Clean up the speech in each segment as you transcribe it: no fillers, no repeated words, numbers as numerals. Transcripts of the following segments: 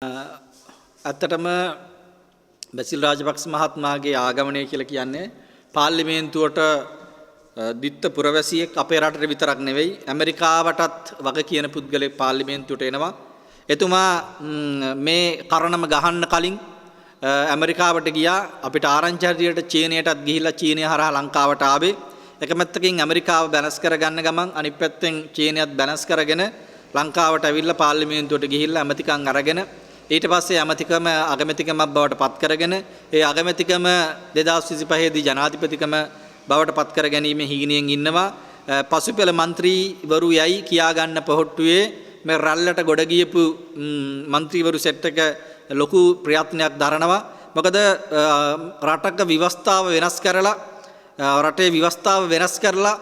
ඇත්තටම බැසිල් රාජපක්ෂ මහත්මයාගේ ආගමනය කියලා කියන්නේ පාර්ලිමේන්තුවට දිත්ත පුරවැසියෙක් අපේ රටේ විතරක් නෙවෙයි ඇමරිකාවටත් වග කියන පුද්ගලෙක් පාර්ලිමේන්තුවට එනවා. එතුමා මේ කරණම ගහන්න කලින් ඇමරිකාවට ගියා. අපිට ආරංචි හරියට චීනයටත් ගිහිල්ලා චීනය හරහා ලංකාවට ආවේ. එක පැත්තකින් ඇමරිකාව බැලන්ස් කරගන්න ගමන් අනිත් පැත්තෙන් චීනයත් බැලන්ස් කරගෙන ලංකාවට ඇවිල්ලා පාර්ලිමේන්තුවට ගිහිල්ලා ඇමතිකම් අරගෙන ඊට පස්සේ ඇමතිකම අගමැතිකමක් බවට පත් කරගෙන ඒ අගමැතිකම 2025 දී ජනාධිපතිකම බවට පත් කර ගැනීම හීනියෙන් ඉන්නවා. පසුපෙළ മന്ത്രിවරු යයි කියා ගන්න පොහොට්ටුවේ මේ රැල්ලට ගොඩ ගියපු മന്ത്രിවරු සෙට් එක ලොකු ප්‍රයත්නයක් දරනවා. මොකද රටක ව්‍යවස්ථාව වෙනස් කරලා රටේ ව්‍යවස්ථාව වෙනස් කරලා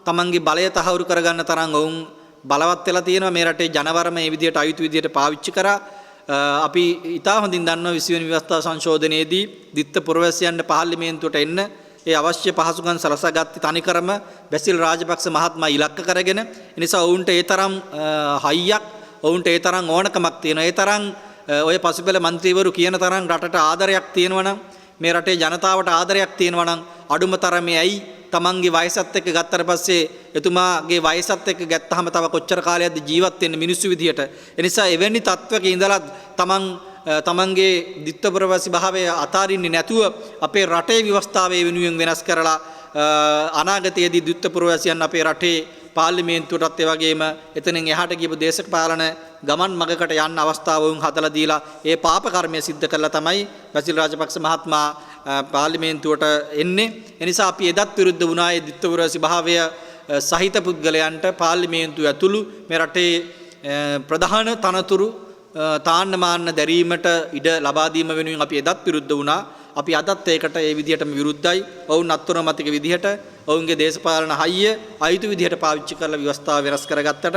තමන්ගේ බලය තහවුරු කරගන්න තරම් වුන් බලවත් වෙලා තියෙනවා. මේ රටේ ජනවරම මේ විදියට අයුතු විදියට පාවිච්චි කරා. අපි ඉතා හොඳින් දන්නවා 20 වෙනි ව්‍යවස්ථා සංශෝධනයේදී දිත්ත පුරවැසියන්ට පාර්ලිමේන්තුවට එන්න ඒ අවශ්‍ය පහසුකම් සලසාගත්තේ තනිකරම බැසිල් රාජපක්ෂ මහත්මයා ඉලක්ක කරගෙන. ඒ නිසා ඔවුන්ට ඒ තරම් හයියක් ඔවුන්ට ඒ තරම් ඕනකමක් තියෙනවා. ඒ තරම් ඔය පසුපෙළ മന്ത്രിවරු කියන තරම් රටට ආදරයක් තියෙනවා නම් මේ රටේ ජනතාවට ආදරයක් තියෙනවා නම් අඩුම තරමේ ඇයි තමන්ගේ වයසත් එක්ක ගත්තට පස්සේ එතුමාගේ වයසත් එක්ක ගත්තාම තව කොච්චර කාලයක්ද ජීවත් වෙන්න මිනිස්සු විදියට. ඒ නිසා එවැනි තත්වයක ඉඳලා තමන්ගේ දිත්තපුරවාසි භාවය අතාරින්නේ නැතුව අපේ රටේ ව්‍යවස්ථාවේ වෙනුවෙන් වෙනස් කරලා අනාගතයේදී දිත්තපුරවාසියන් අපේ රටේ පාර්ලිමේන්තුවටත් ඒ වගේම එතනින් එහාට ගියපු දේශපාලන ගමන් මගකට යන්න අවස්ථාව වුන් හදලා දීලා ඒ පාප කර්මය සිද්ධ කරලා තමයි බැසිල් රාජපක්ෂ මහත්මයා පාර්ලිමේන්තුවට එන්නේ. ඒ නිසා අපි එදත් විරුද්ධ වුණා ඒ දිත්තපුරවාසි භාවය සහිත පුද්ගලයන්ට පාර්ලිමේන්තුව ඇතුළු මේ රටේ ප්‍රධාන තනතුරු තාන්න මාන්න දැරීමට ඉඩ ලබා දීම වෙනුවෙන් අපි එදත් විරුද්ධ වුණා. අපි අදත් ඒකට ඒ විදිහටම විරුද්ධයි. ඔවුන් අත්වනමතික විදිහට ඔවුන්ගේ දේශපාලන හයිය අයුතු විදිහට පාවිච්චි කරලා ව්‍යවස්ථාව වෙනස් කරගත්තට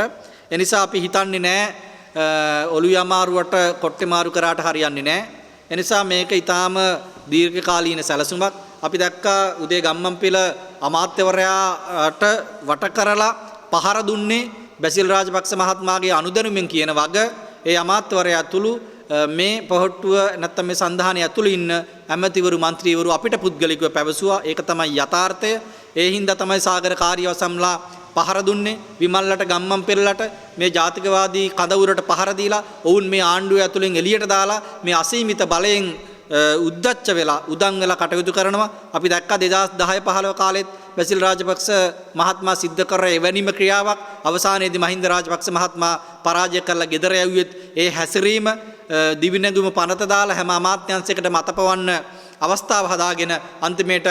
ඒ නිසා අපි හිතන්නේ නැහැ ඔළුවේ අමාරුවට කොට්ටේ මාරු කරාට හරියන්නේ නැහැ. ඒ නිසා මේක ඊටාම දීර්ඝකාලීන සැලසුමක්. අපි දැක්කා උදේ ගම්මන්පිල අමාත්‍යවරයාට වට කරලා පහර දුන්නේ බැසිල් රාජපක්ෂ මහත්මයාගේ අනුදැනුමින් කියන වග ඒ අමාත්‍යවරයා ඇතුළු මේ පොහොට්ටුව නැත්නම් මේ සන්ධානය ඇතුළු ඉන්න ඇමතිවරු മന്ത്രിවරු අපිට පුද්ගලිකව පැවසුවා. ඒක තමයි යථාර්ථය. ඒ හින්දා තමයි සාගර කාර්යවසම්ලා පහර දුන්නේ විමල්ලට ගම්මන්පිලට මේ ජාතිකවාදී කඳවුරට පහර දීලා ඔවුන් මේ ආණ්ඩුව ඇතුළෙන් එළියට දාලා මේ අසීමිත බලයෙන් උද්දච්ච වෙලා උදන් වෙලා කටයුතු කරනවා. අපි දැක්කා 2010-15 කාලෙත් බැසිල් රාජපක්ෂ මහත්මයා සිද්ධ කර එවැනිම ක්‍රියාවක් අවසානයේදී මහින්ද රාජපක්ෂ මහත්මයා පරාජය කරලා ගෙදර යවුවෙත් ඒ හැසිරීම දිවිනැගුම පනත දාලා හැම අමාත්‍යාංශයකට මතපවන්න අවස්ථාව හදාගෙන අන්තිමේට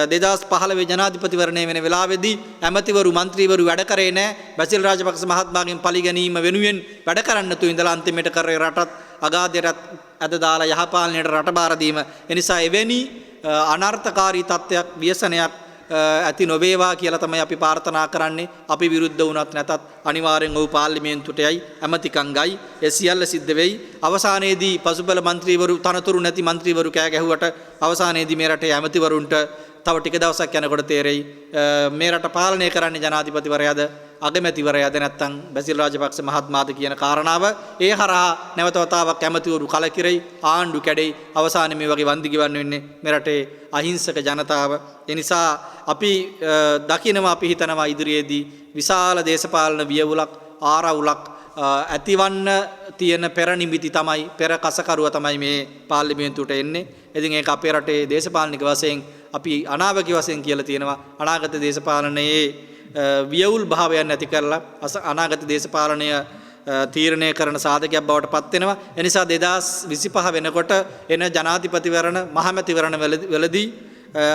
2015 ජනාධිපතිවරණය වෙන වෙලාවේදී ඇමතිවරු മന്ത്രിවරු වැඩ කරේ නැහැ. බැසිල් රාජපක්ෂ මහත්මයාගෙන් පලි ගැනීම වෙනුවෙන් වැඩ කරන්න තු ඉඳලා අන්තිමේට කරේ රටත් අගාධයටත් අද දාලා යහපාලනයට රට බාර දීම. ඒ නිසා එවැනි අනර්ථකාරී තත්ත්වයක් ව්‍යසනයක් ඇති නොවේවා කියලා තමයි අපි ප්‍රාර්ථනා කරන්නේ. අපි විරුද්ධ වුණත් නැතත් අනිවාර්යෙන් ඔව් පාර්ලිමේන්තුවට යයි ඇමතිකම් ගයි. ඒ සියල්ල සිද්ධ වෙයි. අවසානයේදී පසුබල മന്ത്രിවරු තනතුරු නැති മന്ത്രിවරු කෑ ගැහුවට අවසානයේදී මේ රටේ ඇමතිවරුන්ට තව ටික දවසක් යනකොට තේරෙයි මේ රට පාලනය කරන්නේ ජනාධිපතිවරයාද අගමැතිවරයාද නැත්නම් බැසිල් රාජපක්ෂ මහත්මයාද කියන කාරණාව. ඒ හරහා නැවත වතාවක් ඇමතිවරු කලකිරෙයි ආණ්ඩු කැඩෙයි. අවසානයේ මේ වගේ වන්දි ගෙවන්න වෙන්නේ මේ රටේ අහිංසක ජනතාව. ඒ නිසා අපි දකිනවා අපි හිතනවා ඉදිරියේදී විශාල දේශපාලන වියවුලක් ආරවුලක් ඇතිවන්න තියෙන පෙර නිමිති තමයි පෙර කසකරුව තමයි මේ පාර්ලිමේන්තුවට එන්නේ. ඉතින් ඒක අපේ රටේ දේශපාලනික වශයෙන් අපි අනාවැකි වශයෙන් කියලා තියෙනවා. අනාගත දේශපාලනයේ වියවුල් භාවයන් නැති කරලා අනාගත දේශපාලනය තීරණය කරන සාධකයක් බවට පත් වෙනවා. ඒ නිසා 2025 වෙනකොට එන ජනාධිපතිවරණ මහමැතිවරණ වලදී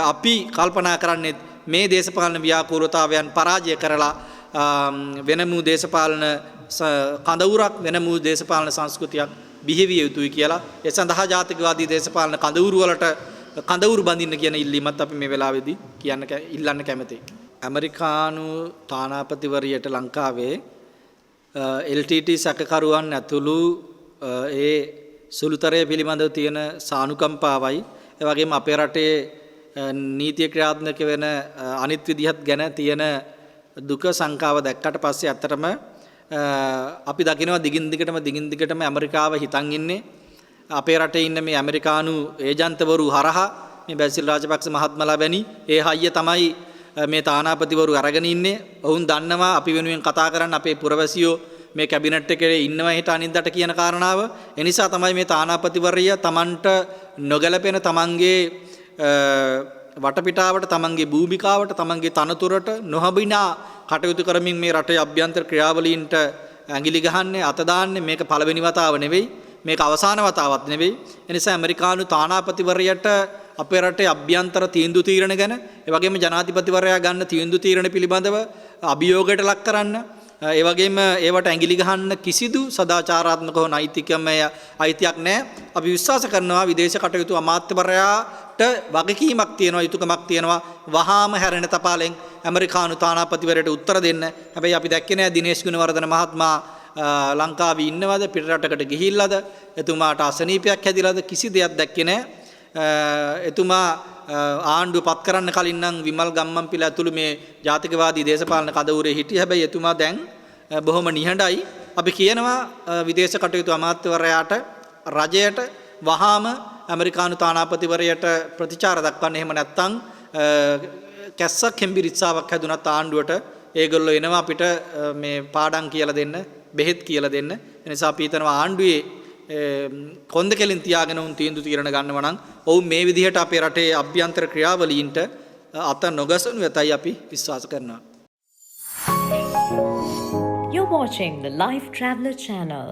අපි කල්පනා කරන්නේ මේ දේශපාලන ව්‍යාකූලතාවයන් පරාජය කරලා වෙනමු දේශපාලන කඳවුරක් වෙනමු දේශපාලන සංස්කෘතියක් බිහිවිය යුතුයි කියලා. ඒ සඳහා ජාතිකවාදී දේශපාලන කඳවුරු බඳින්න කියන ඉල්ලීමත් අපි මේ වෙලාවේදී ඉල්ලන්න කැමතියි. ඇමරිකානු තානාපතිවරියට ලංකාවේ LTT සැකකරුවන් ඇතුළු ඒ සුළුතරය පිළිබඳව තියෙන සානුකම්පාවයි ඒ වගේම අපේ රටේ නීතිය ක්‍රියාත්මක වෙන අනිත් විදිහත් ගැන තියෙන දුක සංකාව දැක්කට පස්සේ ඇත්තටම අපි දකිනවා දිගින් දිගටම ඇමරිකාව හිතන් ඉන්නේ අපේ රටේ ඉන්න මේ ඇමරිකානු ඒජන්තවරු හරහා මේ බැසිල් රාජපක්ෂ මහත්මලා වැනි ඒ හයිය තමයි මේ තානාපතිවරු අරගෙන ඉන්නේ. ඔවුන් දන්නවා අපි වෙනුවෙන් කතා කරන්න අපේ පුරවැසියෝ මේ කැබිනට් එකේ ඉන්නවා හිට අනිද්දාට කියන කාරණාව. ඒ නිසා තමයි මේ තානාපතිවරිය Tamanට නොගැලපෙන Tamanගේ වටපිටාවට Tamanගේ භූමිකාවට Tamanගේ තනතුරට නොහබිනා කටයුතු කරමින් මේ රටේ අභ්‍යන්තර ක්‍රියාවලීන්ට ඇඟිලි ගහන්නේ අත දාන්නේ. මේක පළවෙනි වතාව නෙවෙයි, මේක අවසාන වතාවක් නෙවෙයි. ඒ නිසා ඇමරිකානු තානාපතිවරයාට අපේ රටේ අභ්‍යන්තර තීන්දුව තීරණ ගැන ඒ වගේම ජනාධිපතිවරයා ගන්න තීන්දුව තීරණ පිළිබඳව අභියෝගයට ලක් කරන්න, ඒ වගේම ඒවට ඇඟිලි ගහන්න කිසිදු සදාචාරාත්මකව නෛතිකමය අයිතියක් නැහැ. අපි විශ්වාස කරනවා විදේශ කටයුතු අමාත්‍යවරයාට වගකීමක් තියෙනවා, යුතුයකමක් තියෙනවා වහාම හැරෙන තපාලෙන් ඇමරිකානු තානාපතිවරයාට උත්තර දෙන්න. හැබැයි අපි දැක්කේ නෑ දිනේෂ් ගුණවර්ධන මහත්මයා ලංකාවේ ඉන්නවද, පිට රටකට ගිහිල්ලාද, එතුමාට අසනීපයක් හැදිලාද, කිසි දෙයක් දැක්කේ නෑ. එතුමා ආණ්ඩුව පත් කරන්න කලින් නම් විමල් ගම්මන්පිල ඇතුළු මේ ජාතිකවාදී දේශපාලන කදවුරේ හිටියේ. හැබැයි එතුමා දැන් බොහොම නිහඬයි. අපි කියනවා විදේශ කටයුතු අමාත්‍යවරයාට රජයට වහාම ඇමරිකානු තානාපතිවරයාට ප්‍රතිචාර දක්වන්න. එහෙම නැත්නම් කැස්සක් හෙම්බිරිස්සාවක් හැදුනත් ආණ්ඩුවට ඒගොල්ලෝ එනවා අපිට මේ පාඩම් කියලා දෙන්න, බෙහෙත් කියලා දෙන්න. ඒ නිසා අපි හිතනවා ආණ්ඩුවේ කොන්ද කෙලින් තියාගෙන උන් තීන්දුව తీරන ගන්නවා නම් ඔවුන් මේ විදිහට අපේ රටේ අභ්‍යන්තර ක්‍රියාවලීන්ට අත නොගසනු ඇතයි අපි විශ්වාස කරනවා. You're watching the Life Traveller channel.